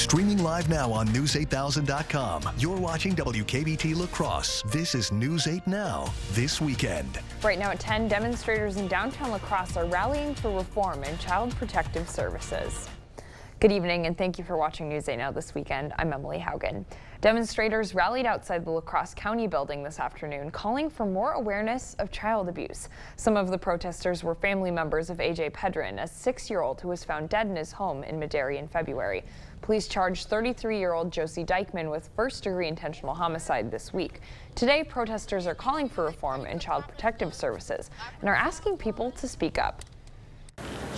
Streaming live now on News8000.com. You're watching WKBT La Crosse. This is News 8 Now, this weekend. Right now at 10, demonstrators in downtown La Crosse are rallying for reform in child protective services. Good evening and thank you for watching News 8 Now this weekend. I'm Emily Haugen. Demonstrators rallied outside the La Crosse County building this afternoon, calling for more awareness of child abuse. Some of the protesters were family members of AJ Pedrin, a 6-year-old who was found dead in his home in Madary in February. Police charged 33-year-old Josie Dykman with first-degree intentional homicide this week. Today, protesters are calling for reform in child protective services and are asking people to speak up.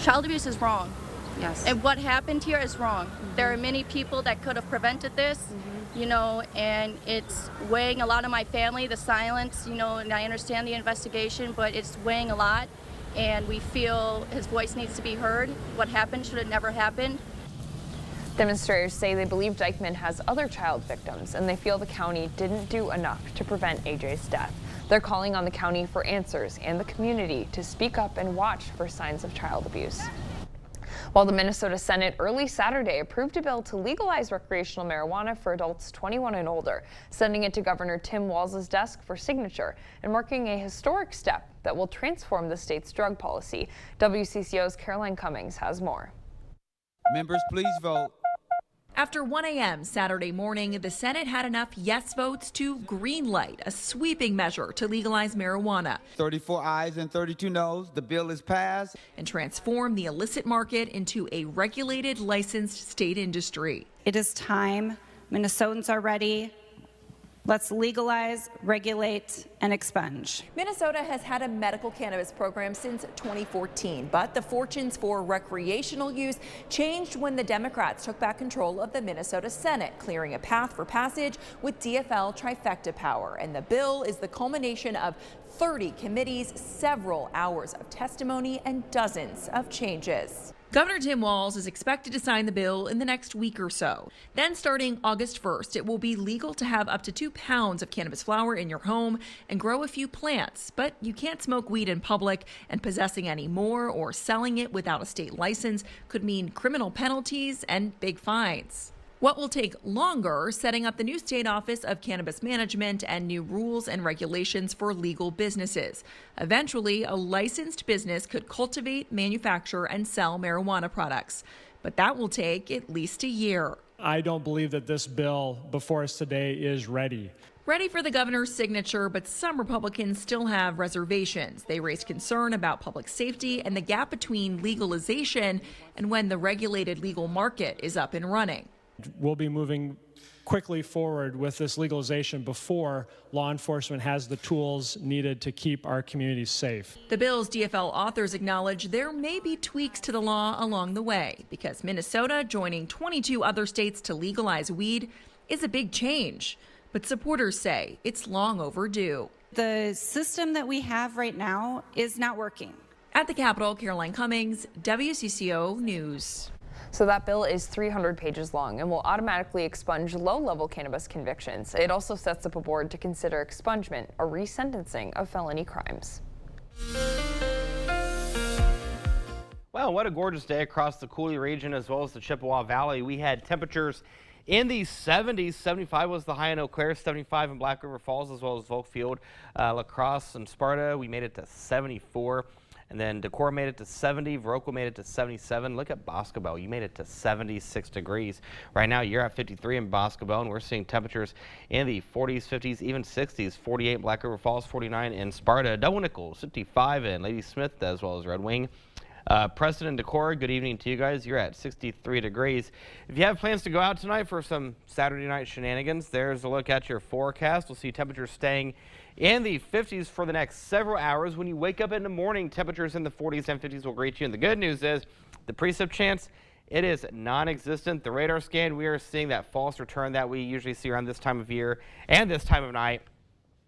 Child abuse is wrong. Yes. And what happened here is wrong. There are many people that could have prevented this, you know, and it's weighing a lot on my family, the silence, you know, and I understand the investigation, but it's weighing a lot, and we feel his voice needs to be heard. What happened should have never happened. Demonstrators say they believe Dykman has other child victims, and they feel the county didn't do enough to prevent AJ's death. They're calling on the county for answers and the community to speak up and watch for signs of child abuse. While the Minnesota Senate early Saturday approved a bill to legalize recreational marijuana for adults 21 and older, sending it to Governor Tim Walz's desk for signature and marking a historic step that will transform the state's drug policy. WCCO's Caroline Cummings has more. Members, please vote. After 1 a.m. Saturday morning, the Senate had enough yes votes to greenlight a sweeping measure to legalize marijuana. 34 ayes and 32 noes. The bill is passed. And transform the illicit market into a regulated, licensed state industry. It is time. Minnesotans are ready. Let's legalize, regulate, and expunge. Minnesota has had a medical cannabis program since 2014, but the fortunes for recreational use changed when the Democrats took back control of the Minnesota Senate, clearing a path for passage with DFL trifecta power. And the bill is the culmination of 30 committees, several hours of testimony, and dozens of changes. Governor Tim Walz is expected to sign the bill in the next week or so. Then starting August 1st, it will be legal to have up to 2 pounds of cannabis flower in your home and grow a few plants. But you can't smoke weed in public, and possessing any more or selling it without a state license could mean criminal penalties and big fines. What will take longer, setting up the new state office of cannabis management and new rules and regulations for legal businesses. Eventually, a licensed business could cultivate, manufacture, and sell marijuana products. But that will take at least a year. I don't believe that this bill before us today is ready. Ready for the governor's signature, but some Republicans still have reservations. They raised concern about public safety and the gap between legalization and when the regulated legal market is up and running. We'll be moving quickly forward with this legalization before law enforcement has the tools needed to keep our communities safe. The bill's DFL authors acknowledge there may be tweaks to the law along the way because Minnesota joining 22 other states to legalize weed is a big change. But supporters say it's long overdue. The system that we have right now is not working. At the Capitol, Caroline Cummings, WCCO News. So that bill is 300 pages long and will automatically expunge low-level cannabis convictions. It also sets up a board to consider expungement or resentencing of felony crimes. Well, what a gorgeous day across the Coulee region as well as the Chippewa Valley. We had temperatures in the 70s. 75 was the high in Eau Claire, 75 in Black River Falls as well as Volkfield, La Crosse, and Sparta. We made it to 74. And then Decorah made it to 70, Viroqua made it to 77. Look at Boscobel, you made it to 76 degrees. Right now you're at 53 in Boscobel, and we're seeing temperatures in the 40s, 50s, even 60s. 48 in Black River Falls, 49 in Sparta. Double Nichols, 55 in Lady Smith as well as Red Wing. Preston and Decorah, good evening to you guys. You're at 63 degrees. If you have plans to go out tonight for some Saturday night shenanigans, there's a look at your forecast. We'll see temperatures staying in the 50s for the next several hours. When you wake up in the morning, temperatures in the 40s and 50s will greet you. And the good news is the precip chance, it is non-existent. The radar scan, we are seeing that false return that we usually see around this time of year and this time of night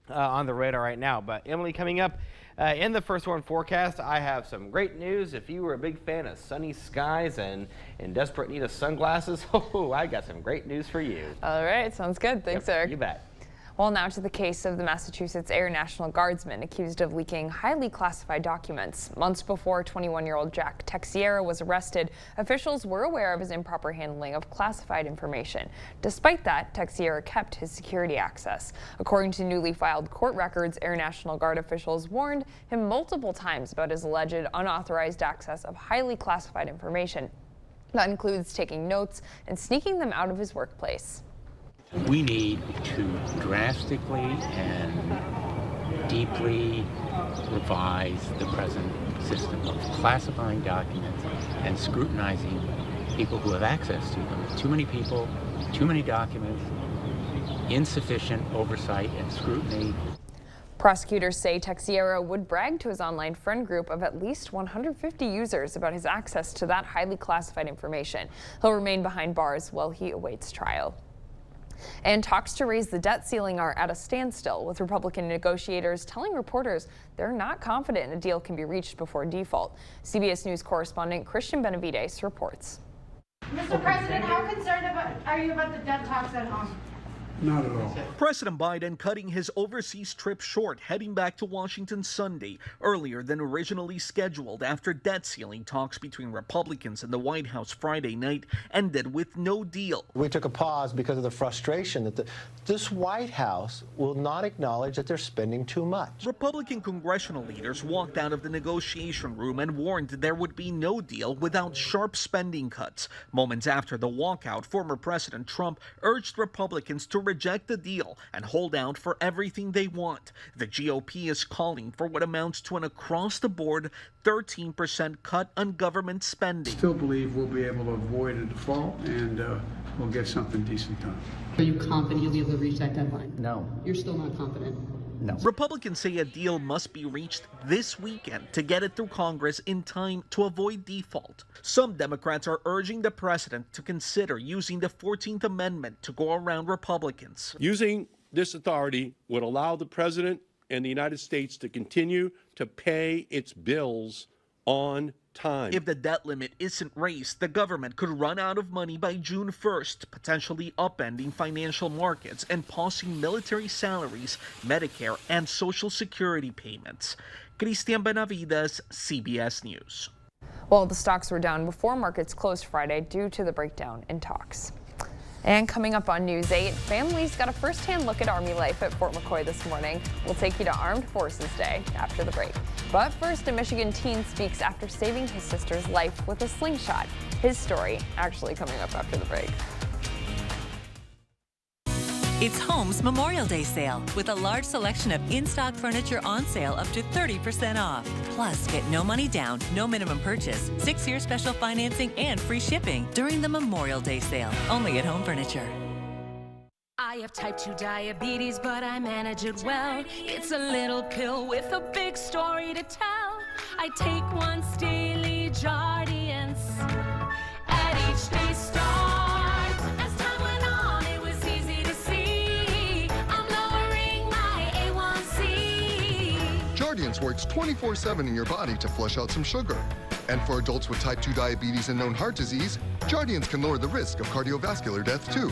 on the radar right now. But Emily, coming up in the first one forecast, I have some great news. If you were a big fan of sunny skies and in desperate need of sunglasses, I got some great news for you. All right, sounds good. Thanks, Eric. You bet. Well, now to the case of the Massachusetts Air National Guardsman accused of leaking highly classified documents. Months before 21-year-old Jack Texiera was arrested, officials were aware of his improper handling of classified information. Despite that, Texiera kept his security access. According to newly filed court records, Air National Guard officials warned him multiple times about his alleged unauthorized access of highly classified information. That includes taking notes and sneaking them out of his workplace. We need to drastically and deeply revise the present system of classifying documents and scrutinizing people who have access to them. Too many people, too many documents, insufficient oversight and scrutiny. Prosecutors say Texiera would brag to his online friend group of at least 150 users about his access to that highly classified information. He'll remain behind bars while he awaits trial. And talks to raise the debt ceiling are at a standstill, with Republican negotiators telling reporters they're not confident a deal can be reached before default. CBS News correspondent Christian Benavides reports. Mr. President, how concerned are you about the debt talks at home? Not at all. President Biden cutting his overseas trip short, heading back to Washington Sunday, earlier than originally scheduled after debt ceiling talks between Republicans and the White House Friday night ended with no deal. We took a pause because of the frustration that this White House will not acknowledge that they're spending too much. Republican congressional leaders walked out of the negotiation room and warned there would be no deal without sharp spending cuts. Moments after the walkout, former President Trump urged Republicans to reject the deal and hold out for everything they want. The GOP is calling for what amounts to an across-the-board 13% cut on government spending. Still believe we'll be able to avoid a default and we'll get something decent done. Are you confident you'll be able to reach that deadline? No. You're still not confident? No. Republicans say a deal must be reached this weekend to get it through Congress in time to avoid default. Some Democrats are urging the president to consider using the 14th Amendment to go around Republicans. Using this authority would allow the president and the United States to continue to pay its bills on time. If the debt limit isn't raised, the government could run out of money by June 1st, potentially upending financial markets and pausing military salaries, Medicare, and Social Security payments. Christian Benavides, CBS News. Well, the stocks were down before markets closed Friday due to the breakdown in talks. And coming up on News 8, families got a first-hand look at Army life at Fort McCoy this morning. We'll take you to Armed Forces Day after the break. But first, a Michigan teen speaks after saving his sister's life with a slingshot. His story actually coming up after the break. It's Home's Memorial Day sale with a large selection of in-stock furniture on sale up to 30% off. Plus, get no money down, no minimum purchase, 6-year special financing, and free shipping during the Memorial Day sale, only at Home Furniture. I have type 2 diabetes, but I manage it well. It's a little pill with a big story to tell. I take once daily, Jardiance, at each day start. As time went on, it was easy to see. I'm lowering my A1C. Jardiance works 24/7 in your body to flush out some sugar. And for adults with type 2 diabetes and known heart disease, Jardiance can lower the risk of cardiovascular death too.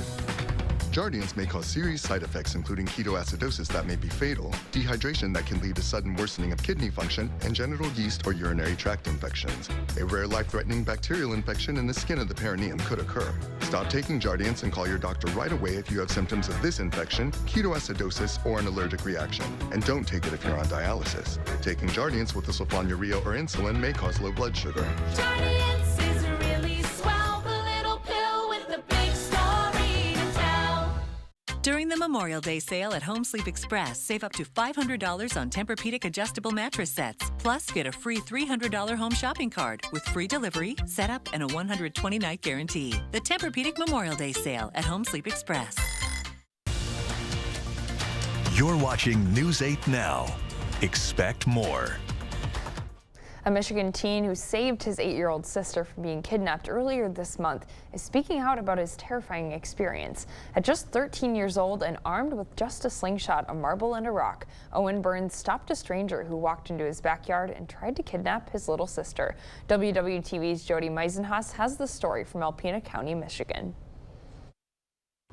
Jardiance may cause serious side effects including ketoacidosis that may be fatal, dehydration that can lead to sudden worsening of kidney function, and genital yeast or urinary tract infections. A rare life-threatening bacterial infection in the skin of the perineum could occur. Stop taking Jardiance and call your doctor right away if you have symptoms of this infection, ketoacidosis, or an allergic reaction. And don't take it if you're on dialysis. Taking Jardiance with the sulfonylurea or insulin may cause low blood sugar. Jardiance is really swell, the little pill with the big story to tell. During the Memorial Day sale at Home Sleep Express, save up to $500 on Tempur-Pedic adjustable mattress sets. Plus, get a free $300 home shopping card with free delivery, setup, and a 120-night guarantee. The Tempur-Pedic Memorial Day sale at Home Sleep Express. You're watching News 8 Now. Expect more. A Michigan teen who saved his 8-year-old sister from being kidnapped earlier this month is speaking out about his terrifying experience. At just 13 years old and armed with just a slingshot, a marble, and a rock, Owen Burns stopped a stranger who walked into his backyard and tried to kidnap his little sister. WWTV's Jody Meisenhaus has the story from Alpena County, Michigan.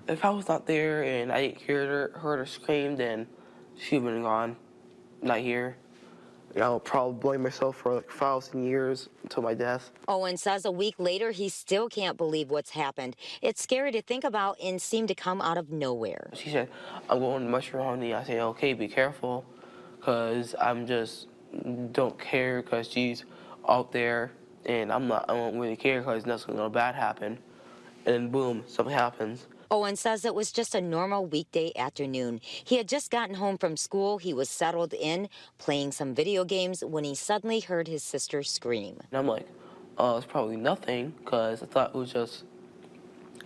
If I was not there and I didn't heard her scream, then she'd been gone, not here. I'll probably blame myself for like 1,000 years until my death. Owen says a week later, he still can't believe what's happened. It's scary to think about and seemed to come out of nowhere. She said, I'm going to mushroom honey. I said, okay, be careful, because I'm just don't care because she's out there, and I don't really care because nothing bad happen. And then boom, something happens. Owen says it was just a normal weekday afternoon. He had just gotten home from school. He was settled in, playing some video games, when he suddenly heard his sister scream. And I'm like, it's probably nothing, because I thought it was just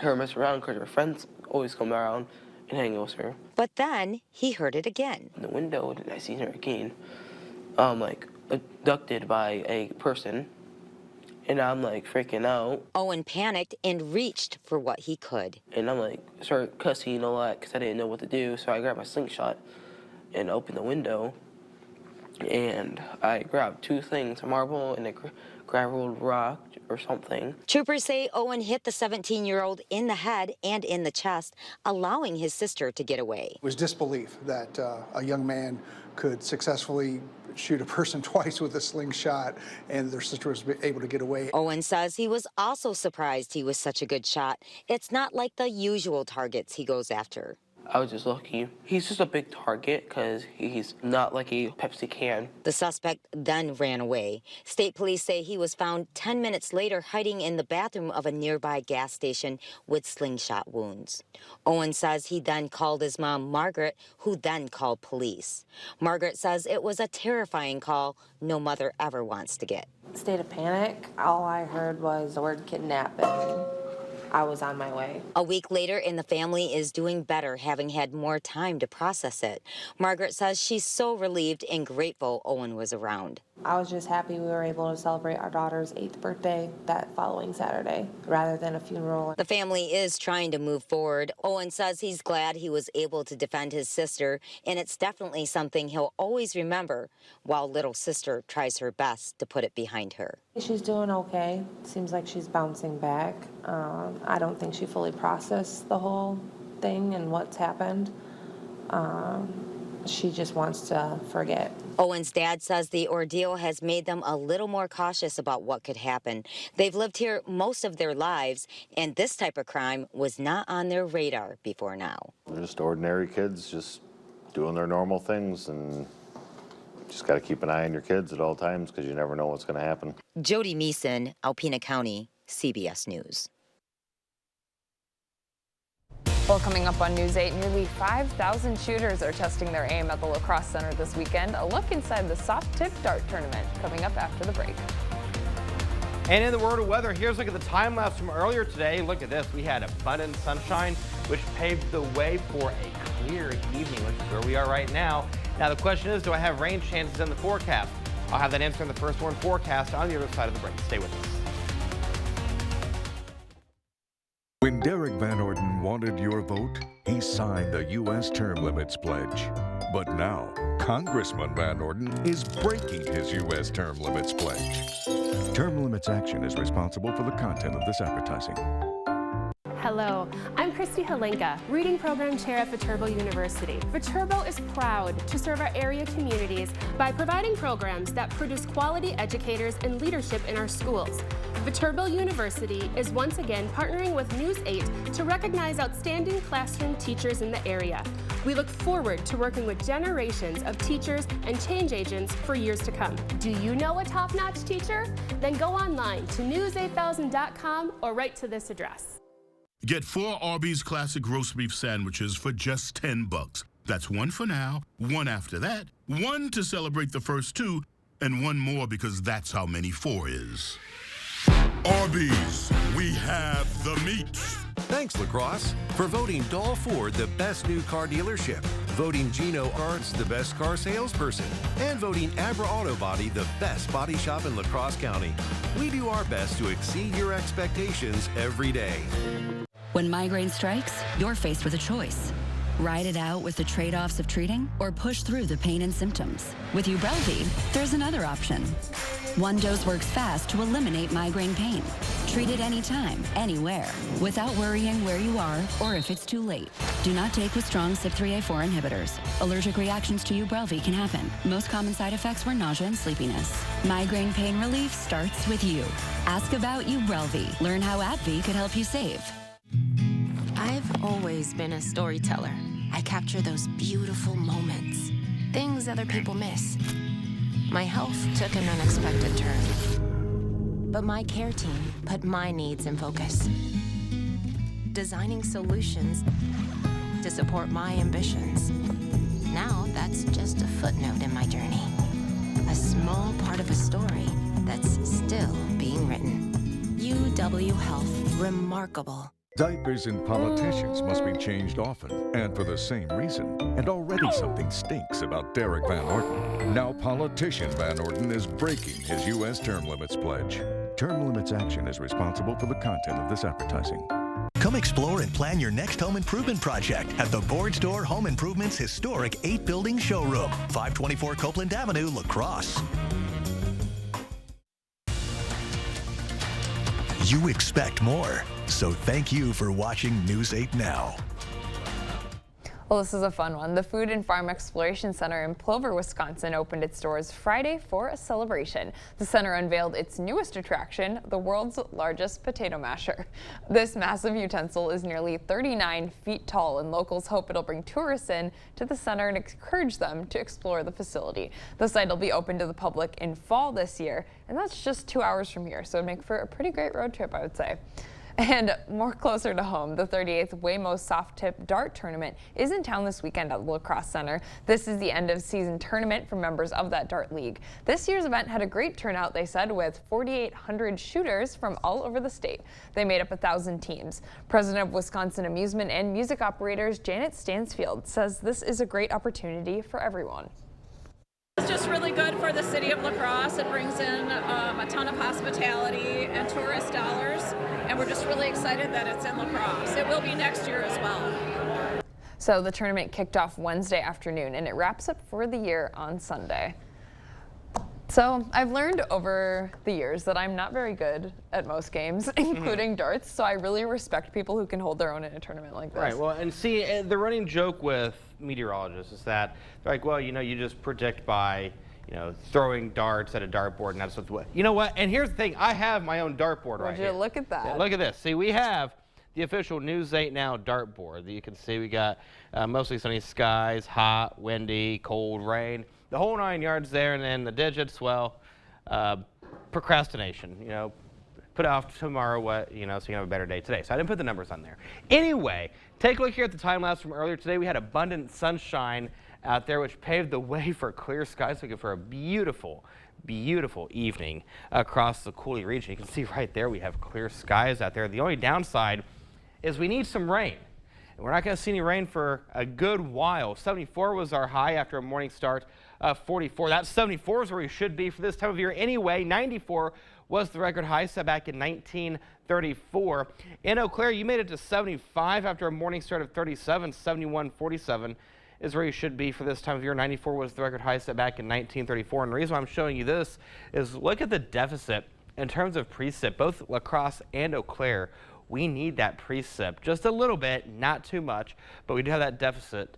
her messing around because her friends always come around and hang with her. But then he heard it again. In the window, and I seen her again, like abducted by a person. And I'm like freaking out. Owen panicked and reached for what he could. And I'm like, started cussing a lot because I didn't know what to do. So I grabbed my slingshot and opened the window. And I grabbed two things, a marble and a graveled rock or something. Troopers say Owen hit the 17-year-old in the head and in the chest, allowing his sister to get away. It was disbelief that a young man could successfully shoot a person twice with a slingshot and their sister was able to get away. Owen says he was also surprised he was such a good shot. It's not like the usual targets he goes after. I was just lucky. He's just a big target because he's not like a Pepsi can. The suspect then ran away. State police say he was found 10 minutes later hiding in the bathroom of a nearby gas station with slingshot wounds. Owen says he then called his mom, Margaret, who then called police. Margaret says it was a terrifying call no mother ever wants to get. State of panic. All I heard was the word kidnapping. I was on my way. A week later, and the family is doing better, having had more time to process it. Margaret says she's so relieved and grateful Owen was around. I was just happy we were able to celebrate our daughter's 8th birthday that following Saturday, rather than a funeral. The family is trying to move forward. Owen says he's glad he was able to defend his sister, and it's definitely something he'll always remember, while little sister tries her best to put it behind her. She's doing okay. Seems like she's bouncing back. I don't think she fully processed the whole thing and what's happened. She just wants to forget. Owen's dad says the ordeal has made them a little more cautious about what could happen. They've lived here most of their lives, and this type of crime was not on their radar before now. They're just ordinary kids, just doing their normal things, and just got to keep an eye on your kids at all times because you never know what's going to happen. Jody Meeson, Alpena County, CBS News. Well, coming up on News 8, nearly 5,000 shooters are testing their aim at the La Crosse Center this weekend. A look inside the soft tip dart tournament coming up after the break. And in the world of weather, here's a look at the time lapse from earlier today. Look at this. We had abundant sunshine, which paved the way for a clear evening, which is where we are right now. Now, the question is, do I have rain chances in the forecast? I'll have that answer in the First Warn forecast on the other side of the break. Stay with us. When Derek Van Orden wanted your vote, he signed the U.S. Term Limits Pledge. But now, Congressman Van Orden is breaking his U.S. Term Limits Pledge. Term Limits Action is responsible for the content of this advertising. Hello, I'm Christy Halenka, Reading Program Chair at Viterbo University. Viterbo is proud to serve our area communities by providing programs that produce quality educators and leadership in our schools. Viterbo University is once again partnering with News 8 to recognize outstanding classroom teachers in the area. We look forward to working with generations of teachers and change agents for years to come. Do you know a top-notch teacher? Then go online to news8000.com or write to this address. Get 4 Arby's Classic Roast Beef Sandwiches for just $10. That's one for now, one after that, one to celebrate the first 2, and one more because that's how many 4 is. Arby's, we have the meats. Thanks, La Crosse, for voting Dahl Ford the best new car dealership, voting Gino Arts the best car salesperson, and voting Abra Auto Body the best body shop in La Crosse County. We do our best to exceed your expectations every day. When migraine strikes, you're faced with a choice. Ride it out with the trade-offs of treating, or push through the pain and symptoms. With Ubrelvy, there's another option. One dose works fast to eliminate migraine pain. Treat it anytime, anywhere, without worrying where you are or if it's too late. Do not take with strong CYP3A4 inhibitors. Allergic reactions to Ubrelvy can happen. Most common side effects were nausea and sleepiness. Migraine pain relief starts with you. Ask about Ubrelvy. Learn how AbbVie could help you save. I've always been a storyteller. I capture those beautiful moments, things other people miss. My health took an unexpected turn, but my care team put my needs in focus, designing solutions to support my ambitions. Now that's just a footnote in my journey, a small part of a story that's still being written. UW Health, remarkable. Diapers and politicians must be changed often, and for the same reason. And already something stinks about Derek Van Orton. Now politician Van Orton is breaking his U.S. term limits pledge. Term limits action is responsible for the content of this advertising. Come explore and plan your next home improvement project at the Board Store Home Improvement's historic 8-building showroom, 524 Copeland Avenue, La Crosse. You expect more, so thank you for watching News 8 Now. Well, this is a fun one. The Food and Farm Exploration Center in Plover, Wisconsin opened its doors Friday for a celebration. The center unveiled its newest attraction, the world's largest potato masher. This massive utensil is nearly 39 feet tall, and locals hope it'll bring tourists in to the center and encourage them to explore the facility. The site will be open to the public in fall this year, and that's just 2 hours from here, so it'd make for a pretty great road trip, I would say. And more closer to home, the 38th Waymo Soft Tip Dart Tournament is in town this weekend at the La Crosse Center. This is the end of season tournament for members of that Dart League. This year's event had a great turnout, they said, with 4,800 shooters from all over the state. They made up 1,000 teams. President of Wisconsin Amusement and Music Operators, Janet Stansfield, says this is a great opportunity for everyone. It's just really good for the city of La Crosse. It brings in a ton of hospitality and tourist dollars, and we're just really excited that it's in La Crosse. It will be next year as well. So the tournament kicked off Wednesday afternoon, and it wraps up for the year on Sunday. So I've learned over the years that I'm not very good at most games, including darts, so I really respect people who can hold their own in a tournament like this. Right, well, and see, the running joke with meteorologists is that they're like, well, you know, you just predict by, you know, throwing darts at a dartboard, and that's what, you know what, and here's the thing, I have my own dartboard right here. Would you look at that? Yeah, look at this. See, we have the official News 8 Now dartboard that you can see. We got mostly sunny skies, hot, windy, cold, rain. The whole 9 yards there, and then the digits, well, procrastination, you know, put off tomorrow what, you know, so you can have a better day today. So I didn't put the numbers on there. Anyway, take a look here at the time lapse from earlier today. We had abundant sunshine out there, which paved the way for clear skies, looking for a beautiful, beautiful evening across the Coulee region. You can see right there we have clear skies out there. The only downside is we need some rain. We're not going to see any rain for a good while. 74 was our high after a morning start. 44. That 74 is where we should be for this time of year anyway. 94 was the record high set back in 1934. In Eau Claire, you made it to 75 after a morning start of 37. 71, 47 is where you should be for this time of year. 94 was the record high set back in 1934. And the reason why I'm showing you this is look at the deficit in terms of precip. Both La Crosse and Eau Claire, we need that precip just a little bit, not too much, but we do have that deficit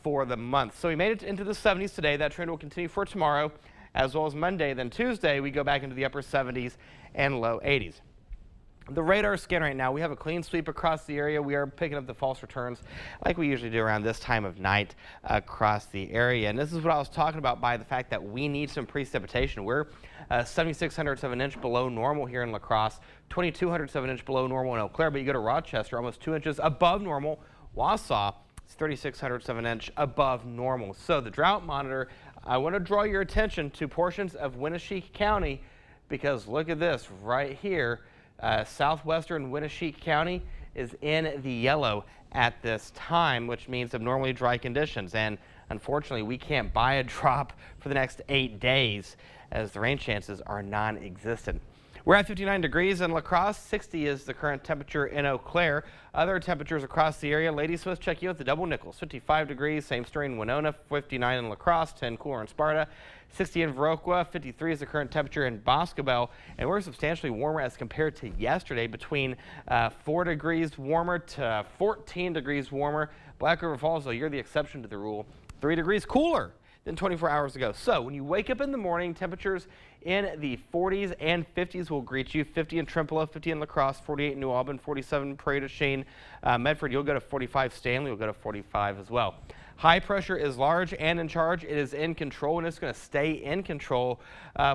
for the month. So we made it into the 70s today. That trend will continue for tomorrow as well as Monday. Then Tuesday, we go back into the upper 70s and low 80s. The radar scan right now, we have a clean sweep across the area. We are picking up the false returns like we usually do around this time of night across the area. And this is what I was talking about by the fact that we need some precipitation. We're 7,600ths of an inch below normal here in La Crosse, 2,200ths of an inch below normal in Eau Claire, but you go to Rochester, almost 2 inches above normal. Wausau, it's 3,600ths of an inch above normal. So the drought monitor, I want to draw your attention to portions of Winneshiek County, because look at this right here. Southwestern Winneshiek County is in the yellow at this time, which means abnormally dry conditions. And unfortunately, we can't buy a drop for the next 8 days as the rain chances are non-existent. We're at 59 degrees in La Crosse. 60 is the current temperature in Eau Claire. Other temperatures across the area. Ladysmith, check you out the Double Nichols. 55 degrees. Same story in Winona. 59 in La Crosse. 10 cooler in Sparta. 60 in Viroqua. 53 is the current temperature in Boscobel. And we're substantially warmer as compared to yesterday, between 4 degrees warmer to 14 degrees warmer. Black River Falls, though, you're the exception to the rule. 3 degrees cooler than 24 hours ago. So when you wake up in the morning, temperatures in the 40s and 50s will greet you. 50 in Trempealeau, 50 in La Crosse, 48 in New Albin, 47 Prairie du Chien, Medford. You'll go to 45. Stanley will go to 45 as well. High pressure is large and in charge. It is in control, and it's going to stay in control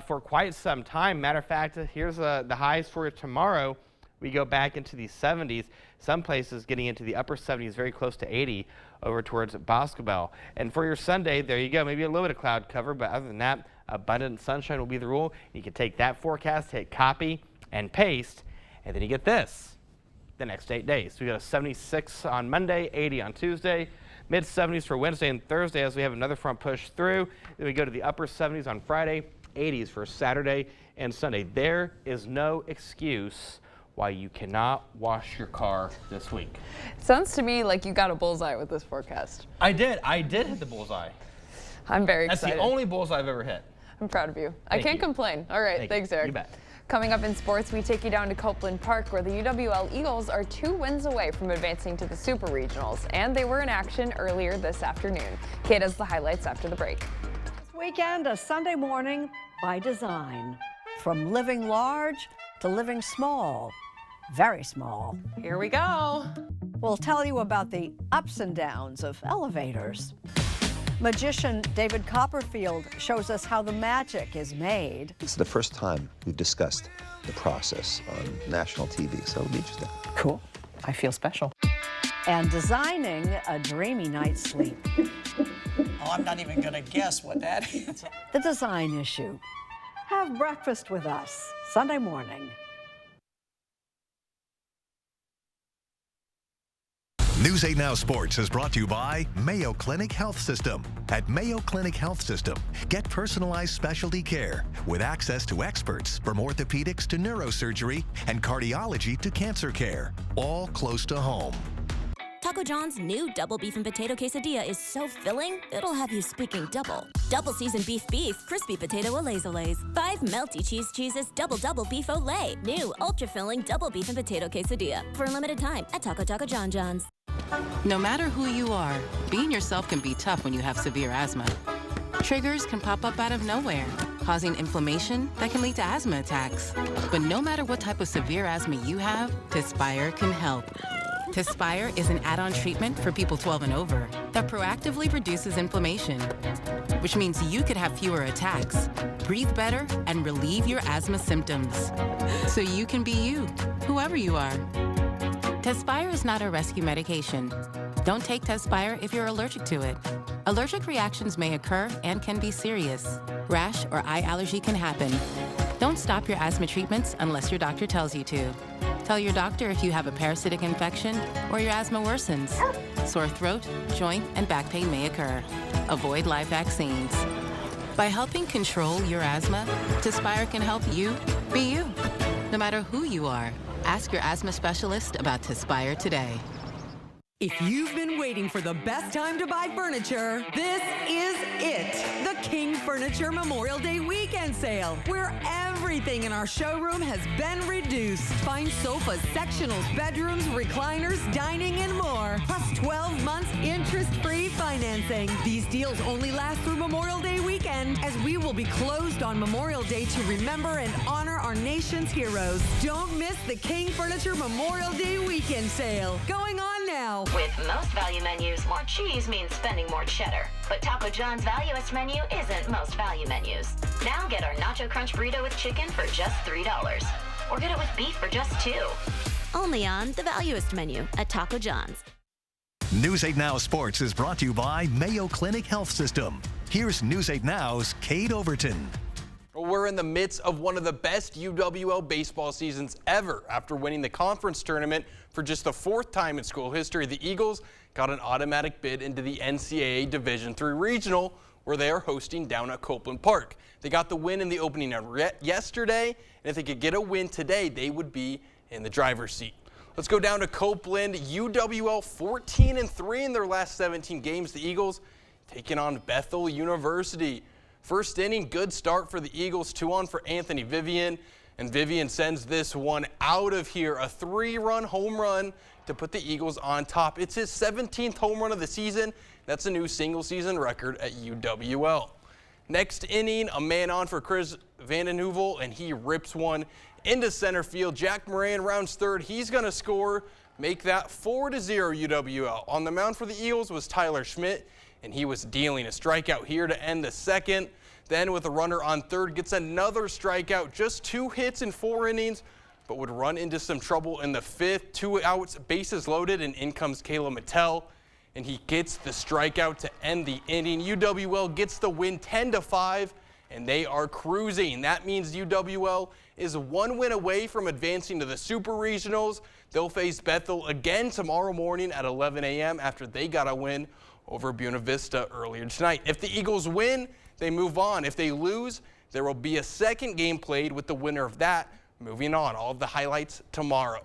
for quite some time. Matter of fact, here's the highs for tomorrow. We go back into the 70s. Some places getting into the upper 70s, very close to 80 over towards Boscobel. And for your Sunday, there you go. Maybe a little bit of cloud cover, but other than that, abundant sunshine will be the rule. You can take that forecast, hit copy and paste, and then you get this the next 8 days. So we got a 76 on Monday, 80 on Tuesday, mid 70s for Wednesday and Thursday as we have another front push through. Then we go to the upper 70s on Friday, 80s for Saturday and Sunday. There is no excuse why you cannot wash your car this week. Sounds to me like you got a bullseye with this forecast. I did hit the bullseye. I'm very excited. That's the only bullseye I've ever hit. I'm proud of you. I can't complain. All right, thanks, Eric. You bet. Coming up in sports, we take you down to Copeland Park, where the UWL Eagles are 2 wins away from advancing to the Super Regionals, and they were in action earlier this afternoon. Kate has the highlights after the break. This weekend, a Sunday morning by design. From living large to living small. Very small. Here we go. We'll tell you about the ups and downs of elevators. Magician David Copperfield shows us how the magic is made. It's the first time we've discussed the process on national TV, so it'll be interesting. Cool. I feel special. And designing a dreamy night's sleep. Oh, I'm not even gonna guess what that is. The design issue. Have breakfast with us Sunday morning. News 8 Now Sports is brought to you by Mayo Clinic Health System. At Mayo Clinic Health System, get personalized specialty care with access to experts from orthopedics to neurosurgery and cardiology to cancer care, all close to home. Taco John's new double beef and potato quesadilla is so filling, it'll have you speaking double. Double seasoned beef, crispy potato olays. 5 melty cheeses, double beef olay. New ultra filling double beef and potato quesadilla for a limited time at Taco John John's. No matter who you are, being yourself can be tough when you have severe asthma. Triggers can pop up out of nowhere, causing inflammation that can lead to asthma attacks. But no matter what type of severe asthma you have, Tespire can help. Tespire is an add-on treatment for people 12 and over that proactively reduces inflammation, which means you could have fewer attacks, breathe better, and relieve your asthma symptoms. So you can be you, whoever you are. Tespire is not a rescue medication. Don't take Tespire if you're allergic to it. Allergic reactions may occur and can be serious. Rash or eye allergy can happen. Don't stop your asthma treatments unless your doctor tells you to. Tell your doctor if you have a parasitic infection or your asthma worsens. Sore throat, joint, and back pain may occur. Avoid live vaccines. By helping control your asthma, Tespire can help you be you. No matter who you are, ask your asthma specialist about Tespire today. If you've been waiting for the best time to buy furniture, this is it. The King Furniture Memorial Day Weekend Sale, where everything in our showroom has been reduced. Find sofas, sectionals, bedrooms, recliners, dining, and more. Plus 12 months interest-free financing. These deals only last through Memorial Day weekend, as we will be closed on Memorial Day to remember and honor our nation's heroes. Don't miss the King Furniture Memorial Day Weekend Sale. Going on now. With most value menus, more cheese means spending more cheddar. But Taco John's Valuest menu isn't most value menus. Now get our Nacho Crunch Burrito with chicken for just $3. Or get it with beef for just $2. Only on the Valuest menu at Taco John's. News 8 Now Sports is brought to you by Mayo Clinic Health System. Here's News 8 Now's Kate Overton. We're in the midst of one of the best UWL baseball seasons ever. After winning the conference tournament for just the 4th time in school history, the Eagles got an automatic bid into the NCAA Division III Regional, where they are hosting down at Copeland Park. They got the win in the opening yesterday, and if they could get a win today, they would be in the driver's seat. Let's go down to Copeland. UWL 14-3 in their last 17 games. The Eagles taking on Bethel University. First inning, good start for the Eagles. 2 on for Anthony Vivian. And Vivian sends this one out of here. A 3-run home run to put the Eagles on top. It's his 17th home run of the season. That's a new single-season record at UWL. Next inning, a man on for Chris Vanden Heuvel, and he rips one into center field. Jack Moran rounds third. He's going to score, make that 4-0 UWL. On the mound for the Eagles was Tyler Schmidt, and he was dealing a strikeout here to end the second. Then with a runner on third, gets another strikeout, just 2 hits in 4 innings, but would run into some trouble in the 5th. 2 outs, bases loaded, and in comes Caleb Mattel, and he gets the strikeout to end the inning. UWL gets the win 10-5, and they are cruising. That means UWL is 1 win away from advancing to the Super Regionals. They'll face Bethel again tomorrow morning at 11 a.m. after they got a win over Buena Vista earlier tonight. If the Eagles win, they move on. If they lose, there will be a second game played with the winner of that moving on. All of the highlights tomorrow.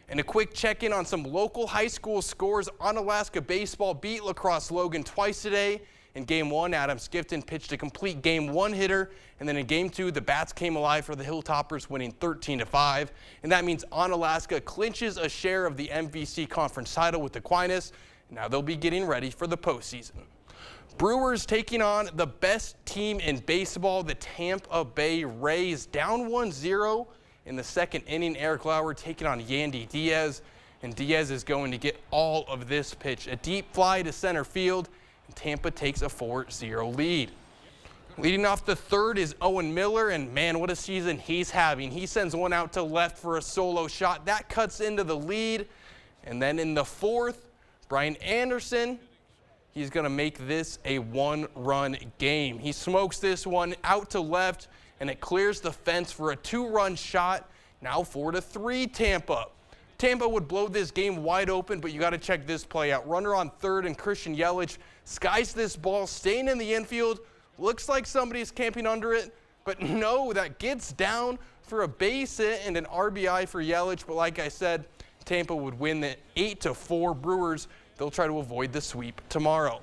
And a quick check-in on some local high school scores. Onalaska baseball beat La Crosse Logan twice today. In Game 1, Adam Skifton pitched a complete Game 1 hitter. And then in Game 2, the Bats came alive for the Hilltoppers, winning 13-5. And that means Onalaska clinches a share of the MVC Conference title with Aquinas. Now they'll be getting ready for the postseason. Brewers taking on the best team in baseball, the Tampa Bay Rays, down 1-0 in the second inning. Eric Lauer taking on Yandy Diaz, and Diaz is going to get all of this pitch. A deep fly to center field, and Tampa takes a 4-0 lead. Leading off the third is Owen Miller, and man, what a season he's having. He sends one out to left for a solo shot. That cuts into the lead, and then in the 4th, Brian Anderson, he's going to make this a 1-run game. He smokes this one out to left, and it clears the fence for a 2-run shot. Now 4-3 Tampa. Tampa would blow this game wide open, but you got to check this play out. Runner on third, and Christian Yelich skies this ball, staying in the infield. Looks like somebody's camping under it, but no, that gets down for a base hit and an RBI for Yelich. But like I said, Tampa would win the 8-4. Brewers, they'll try to avoid the sweep tomorrow.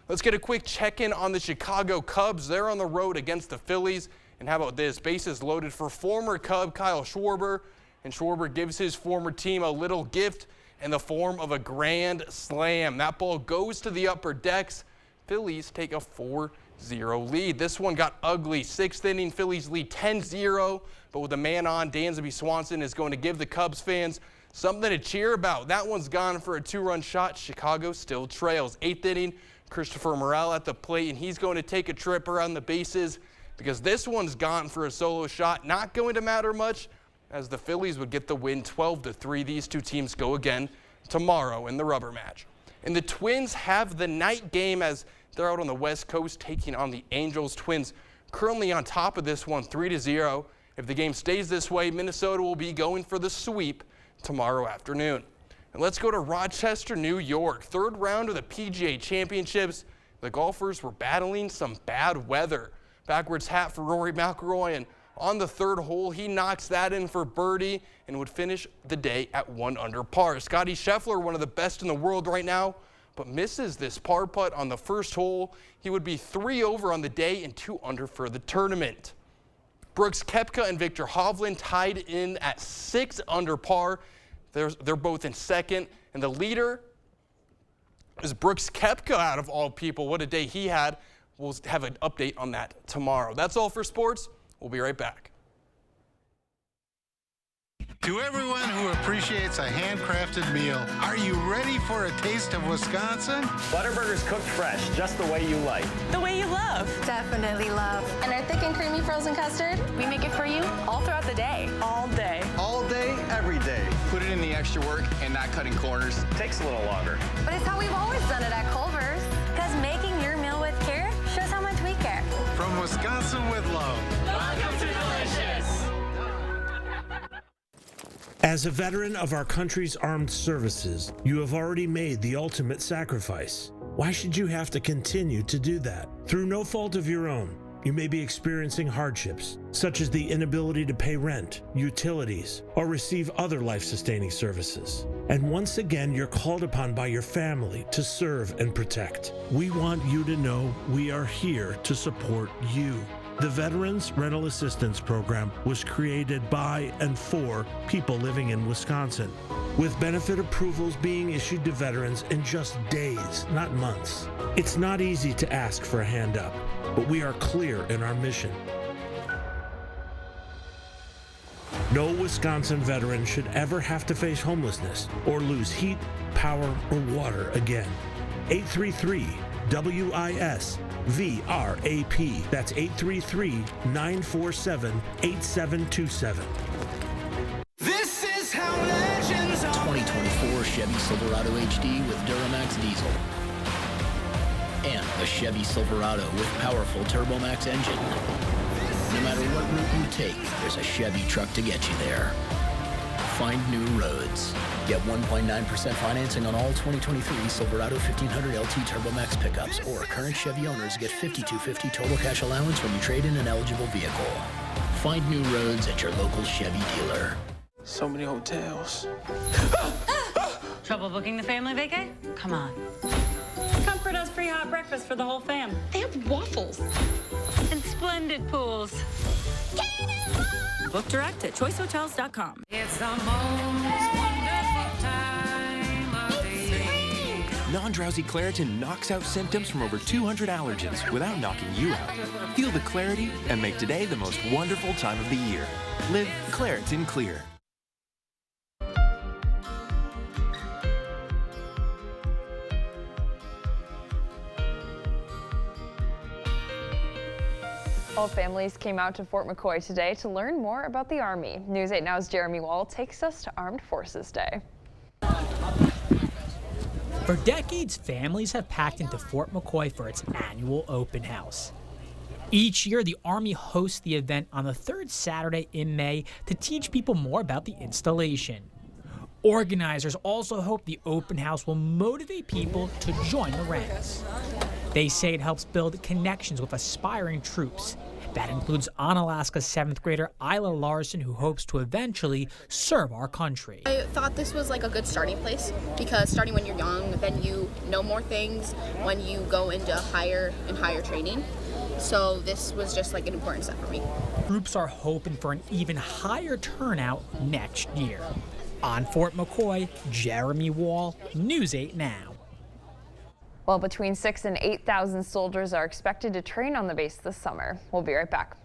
Let's get a quick check-in on the Chicago Cubs. They're on the road against the Phillies. And how about this? Bases loaded for former Cub Kyle Schwarber. And Schwarber gives his former team a little gift in the form of a grand slam. That ball goes to the upper decks. Phillies take a 4-0 lead. This one got ugly. 6th inning, Phillies lead 10-0. But with a man on, Dansby Swanson is going to give the Cubs fans something to cheer about. That one's gone for a 2-run shot. Chicago still trails. 8th inning, Christopher Morel at the plate, and he's going to take a trip around the bases because this one's gone for a solo shot. Not going to matter much as the Phillies would get the win 12-3. These two teams go again tomorrow in the rubber match. And the Twins have the night game as they're out on the West Coast taking on the Angels. Twins currently on top of this one 3-0. If the game stays this way, Minnesota will be going for the sweep tomorrow afternoon. And let's go to Rochester, New York. 3rd round of the PGA Championships. The golfers were battling some bad weather. Backwards hat for Rory McIlroy, and on the 3rd hole, he knocks that in for birdie and would finish the day at 1 under par. Scotty Scheffler, one of the best in the world right now, but misses this par putt on the 1st hole. He would be 3 over on the day and 2 under for the tournament. Brooks Koepka and Victor Hovland tied in at 6 under par. They're both in 2nd, and the leader is Brooks Koepka out of all people. What a day he had. We'll have an update on that tomorrow. That's all for sports. We'll be right back. To everyone who appreciates a handcrafted meal, are you ready for a taste of Wisconsin? Butterburger's cooked fresh, just the way you like. The way you love. Definitely love. And our thick and creamy frozen custard, we make it for you all throughout the day. All day. All day, every day. Put it in the extra work and not cutting corners. Takes a little longer. But it's how we've always done it at Culver's. Because making your meal with care shows how much we care. From Wisconsin with love. Welcome to Delicious. As a veteran of our country's armed services, you have already made the ultimate sacrifice. Why should you have to continue to do that? Through no fault of your own, you may be experiencing hardships, such as the inability to pay rent, utilities, or receive other life-sustaining services. And once again, you're called upon by your family to serve and protect. We want you to know we are here to support you. The Veterans Rental Assistance Program was created by and for people living in Wisconsin, with benefit approvals being issued to veterans in just days, not months. It's not easy to ask for a hand up, but we are clear in our mission. No Wisconsin veteran should ever have to face homelessness or lose heat, power, or water again. 833-WIS-VRAP. That's 833-947-8727. This is how legends are. 2024 Chevy Silverado HD with Duramax diesel. And the Chevy Silverado with powerful TurboMax engine. No matter what route you take, there's a Chevy truck to get you there. Find new roads. Get 1.9% financing on all 2023 Silverado 1500 LT TurboMax pickups, or current Chevy owners get $5,250 total cash allowance when you trade in an eligible vehicle. Find new roads at your local Chevy dealer. So many hotels. Trouble booking the family vacay? Come on. Comfort does free hot breakfast for the whole fam. They have waffles. And splendid pools. Book direct at choicehotels.com. It's the most wonderful time of the year. Non-drowsy Claritin knocks out symptoms from over 200 allergens without knocking you out. Feel the clarity and make today the most wonderful time of the year. Live Claritin Clear. All families came out to Fort McCoy today to learn more about the Army. News 8 Now's Jeremy Wall takes us to Armed Forces Day. For decades, families have packed into Fort McCoy for its annual open house. Each year, the Army hosts the event on the third Saturday in May to teach people more about the installation. Organizers also hope the open house will motivate people to join the ranks. They say it helps build connections with aspiring troops. That includes Onalaska's 7th grader Isla Larson, who hopes to eventually serve our country. I thought this was like a good starting place because starting when you're young, then you know more things when you go into higher and higher training. So this was just like an important step for me. Troops are hoping for an even higher turnout next year. On Fort McCoy, Jeremy Wall, News 8 Now. Well, between 6,000 and 8,000 soldiers are expected to train on the base this summer. We'll be right back.